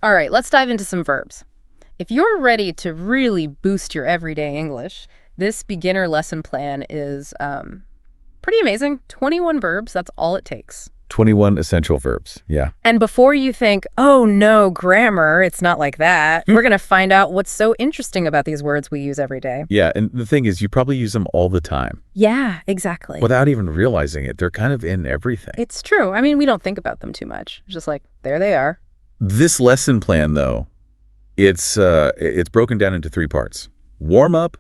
All right, let's dive into some verbs. If you're ready to really boost your everyday English, this beginner lesson plan is pretty amazing. 21 verbs, that's all it takes. 21 essential verbs, yeah. And before you think, oh no, grammar, it's not like that, we're going to find out what's so interesting about these words we use every day. Yeah, and the thing is, you probably use them all the time. Yeah, exactly. Without even realizing it. They're kind of in everything. It's true. I mean, we don't think about them too much. It's just like, there they are. This lesson plan, though, it's broken down into 3 parts. Warm up,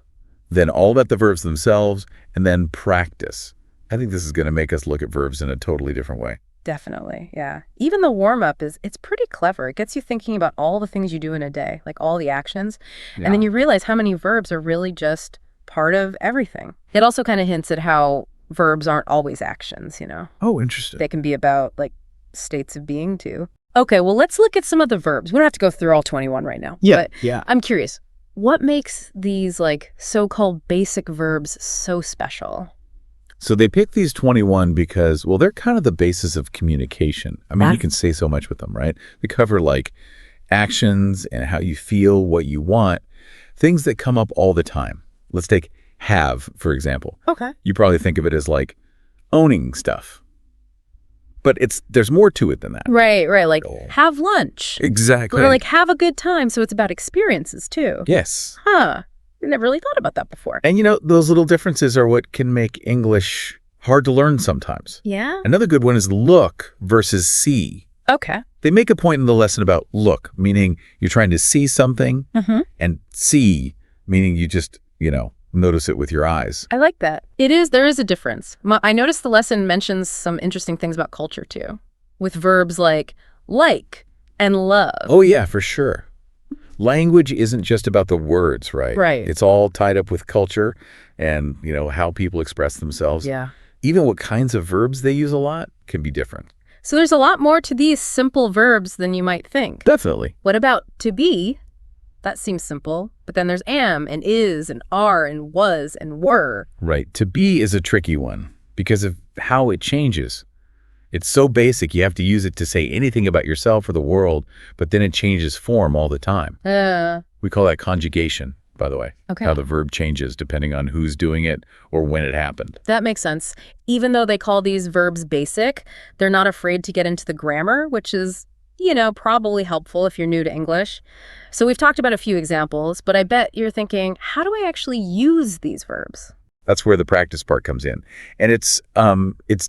then all about the verbs themselves, and then practice. I think this is going to make us look at verbs in a totally different way. Definitely, yeah. Even the warm-up it's pretty clever. It gets you thinking about all the things you do in a day, like all the actions. Yeah. And then you realize how many verbs are really just part of everything. It also kind of hints at how verbs aren't always actions, you know? Oh, interesting. They can be about, like, states of being, too. Okay, well, let's look at some of the verbs. We don't have to go through all 21 right now. Yeah, but I'm curious, what makes these, like, so-called basic verbs so special? So they picked these 21 because, well, they're kind of the basis of communication. I mean, you can say so much with them, right? They cover like actions and how you feel, what you want, things that come up all the time. Let's take have, for example. Okay. You probably think of it as like owning stuff. But there's more to it than that. Right. Like have lunch. Exactly. Or like have a good time. So it's about experiences too. Yes. Huh. I never really thought about that before. And, you know, those little differences are what can make English hard to learn sometimes. Yeah? Another good one is look versus see. Okay. They make a point in the lesson about look, meaning you're trying to see something, and see, meaning you just, notice it with your eyes. I like that. There is a difference. I noticed the lesson mentions some interesting things about culture, too, with verbs like and love. Oh, yeah, for sure. Language isn't just about the words, right? Right. It's all tied up with culture and, how people express themselves. Yeah. Even what kinds of verbs they use a lot can be different. So there's a lot more to these simple verbs than you might think. Definitely. What about to be? That seems simple. But then there's am and is and are and was and were. Right. To be is a tricky one because of how it changes. It's so basic, you have to use it to say anything about yourself or the world, but then it changes form all the time. We call that conjugation, by the way. Okay. How the verb changes depending on who's doing it or when it happened. That makes sense. Even though they call these verbs basic, they're not afraid to get into the grammar, which is, probably helpful if you're new to English. So we've talked about a few examples, but I bet you're thinking, how do I actually use these verbs? That's where the practice part comes in. And it's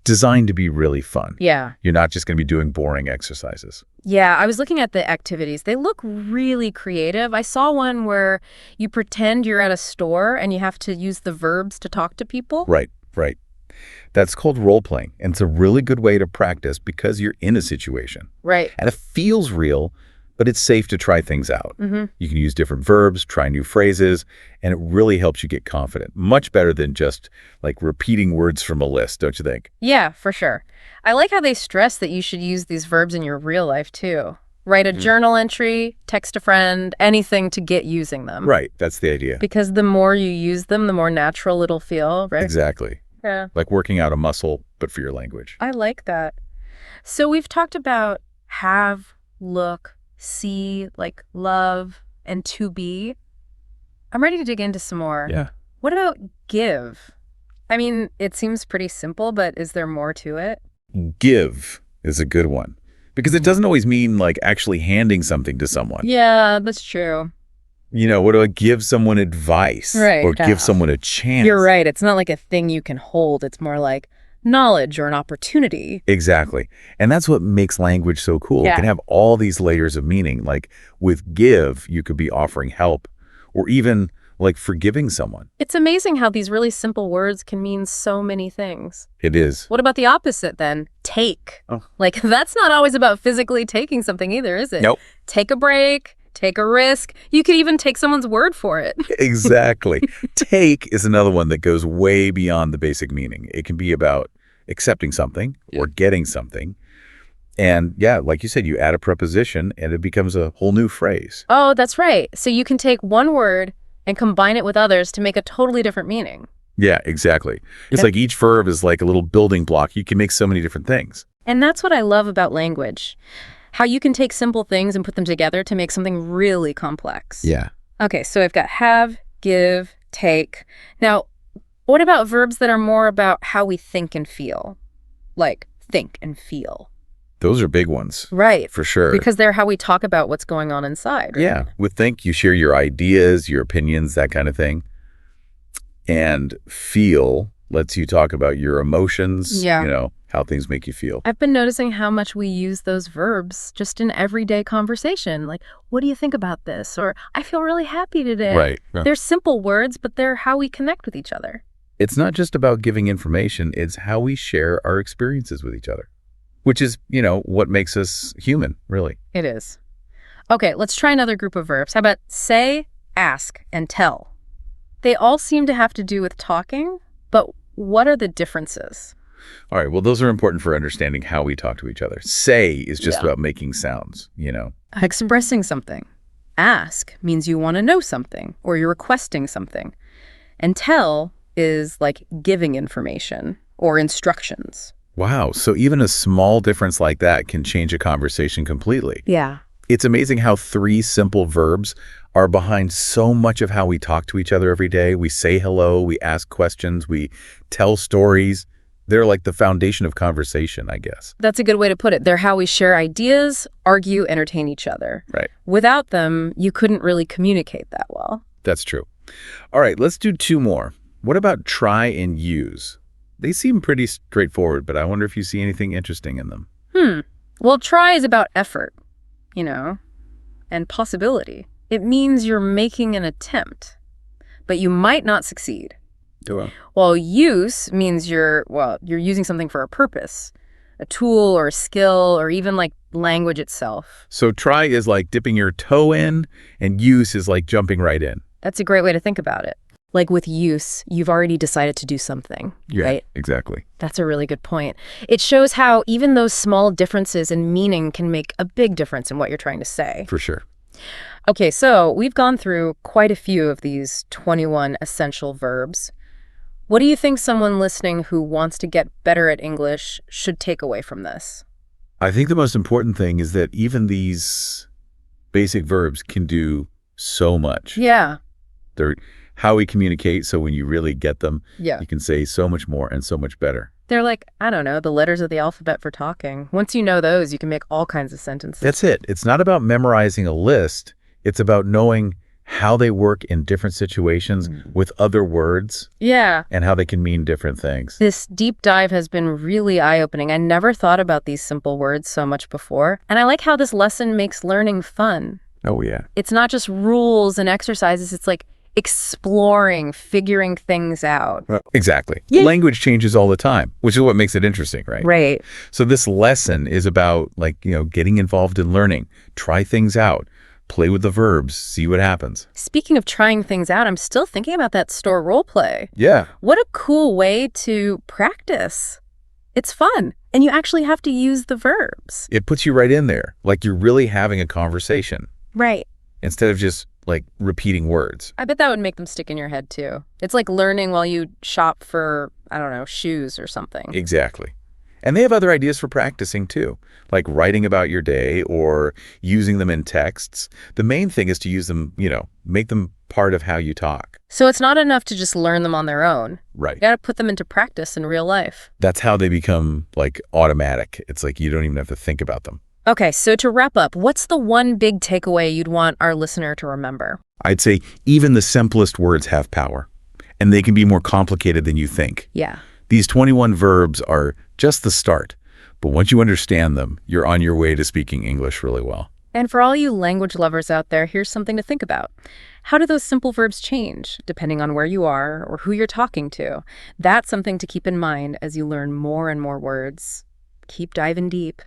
designed to be really fun. Yeah. You're not just going to be doing boring exercises. Yeah, I was looking at the activities. They look really creative. I saw one where you pretend you're at a store and you have to use the verbs to talk to people. Right. That's called role-playing. And it's a really good way to practice because you're in a situation. Right. And it feels real, but it's safe to try things out. You can use different verbs, try new phrases, and it really helps you get confident. Much better than just like repeating words from a list, don't you think? Yeah, for sure. I like how they stress that you should use these verbs in your real life too. Write a journal entry, text a friend, anything to get using them. Right, that's the idea. Because the more you use them, the more natural it'll feel, right? Exactly. Yeah. Like working out a muscle, but for your language. I like that. So we've talked about have, look, see, like love, and to be. I'm ready to dig into some more. Yeah. What about give? I mean, it seems pretty simple, but is there more to it? Give is a good one because it doesn't always mean like actually handing something to someone. Yeah, that's true. What do I give someone advice? Right. Or give someone a chance? You're right. It's not like a thing you can hold. It's more like knowledge or an opportunity. Exactly. And that's what makes language so cool. Yeah. It can have all these layers of meaning. Like with give, you could be offering help or even like forgiving someone. It's amazing how these really simple words can mean so many things. It is. What about the opposite then? Take. Oh. Like that's not always about physically taking something either, is it? Nope. Take a break. Take a risk. You could even take someone's word for it. Exactly. Take is another one that goes way beyond the basic meaning. It can be about accepting something or getting something. And yeah, like you said, you add a preposition and it becomes a whole new phrase. Oh, that's right. So you can take one word and combine it with others to make a totally different meaning. Yeah, exactly. It's like each verb is like a little building block. You can make so many different things. And that's what I love about language. How you can take simple things and put them together to make something really complex. Yeah. Okay, so I've got have, give, take. Now, what about verbs that are more about how we think and feel? Like think and feel. Those are big ones. Right. For sure. Because they're how we talk about what's going on inside. Right? Yeah. With think, you share your ideas, your opinions, that kind of thing. And feel lets you talk about your emotions, how things make you feel. I've been noticing how much we use those verbs just in everyday conversation. Like, what do you think about this? Or, I feel really happy today. Right. Yeah. They're simple words, but they're how we connect with each other. It's not just about giving information, it's how we share our experiences with each other, which is, what makes us human, really. It is. Okay, let's try another group of verbs. How about say, ask, and tell? They all seem to have to do with talking, but what are the differences? All right, well, those are important for understanding how we talk to each other. Say is just about making sounds, Expressing something. Ask means you want to know something or you're requesting something. And tell is like giving information or instructions. Wow, so even a small difference like that can change a conversation completely. Yeah. It's amazing how 3 simple verbs are behind so much of how we talk to each other every day. We say hello, we ask questions, we tell stories. They're like the foundation of conversation, I guess. That's a good way to put it. They're how we share ideas, argue, entertain each other. Right. Without them, you couldn't really communicate that well. That's true. All right, let's do 2 more. What about try and use? They seem pretty straightforward, but I wonder if you see anything interesting in them. Well, try is about effort, and possibility. It means you're making an attempt, but you might not succeed. While use means you're using something for a purpose, a tool or a skill or even like language itself. So try is like dipping your toe in, and use is like jumping right in. That's a great way to think about it. Like with use, you've already decided to do something, right? Exactly. That's a really good point. It shows how even those small differences in meaning can make a big difference in what you're trying to say. For sure. Okay, so we've gone through quite a few of these 21 essential verbs. What do you think someone listening who wants to get better at English should take away from this? I think the most important thing is that even these basic verbs can do so much. Yeah. They're how we communicate, so when you really get them, you can say so much more and so much better. They're like, I don't know, the letters of the alphabet for talking. Once you know those, you can make all kinds of sentences. That's it. It's not about memorizing a list. It's about knowing how they work in different situations with other words. Yeah. And how they can mean different things. This deep dive has been really eye-opening. I never thought about these simple words so much before. And I like how this lesson makes learning fun. Oh, yeah. It's not just rules and exercises. It's like exploring, figuring things out. Exactly. Yeah. Language changes all the time, which is what makes it interesting, right? Right. So this lesson is about getting involved in learning, try things out, play with the verbs, see what happens. Speaking of trying things out, I'm still thinking about that store role play. Yeah. What a cool way to practice. It's fun. And you actually have to use the verbs. It puts you right in there, like you're really having a conversation. Right. Instead of just repeating words. I bet that would make them stick in your head too. It's like learning while you shop for, I don't know, shoes or something. Exactly. And they have other ideas for practicing too, like writing about your day or using them in texts. The main thing is to use them, make them part of how you talk. So it's not enough to just learn them on their own. Right. You got to put them into practice in real life. That's how they become automatic. It's like you don't even have to think about them. Okay, so to wrap up, what's the one big takeaway you'd want our listener to remember? I'd say even the simplest words have power, and they can be more complicated than you think. Yeah. These 21 verbs are just the start, but once you understand them, you're on your way to speaking English really well. And for all you language lovers out there, here's something to think about. How do those simple verbs change, depending on where you are or who you're talking to? That's something to keep in mind as you learn more and more words. Keep diving deep.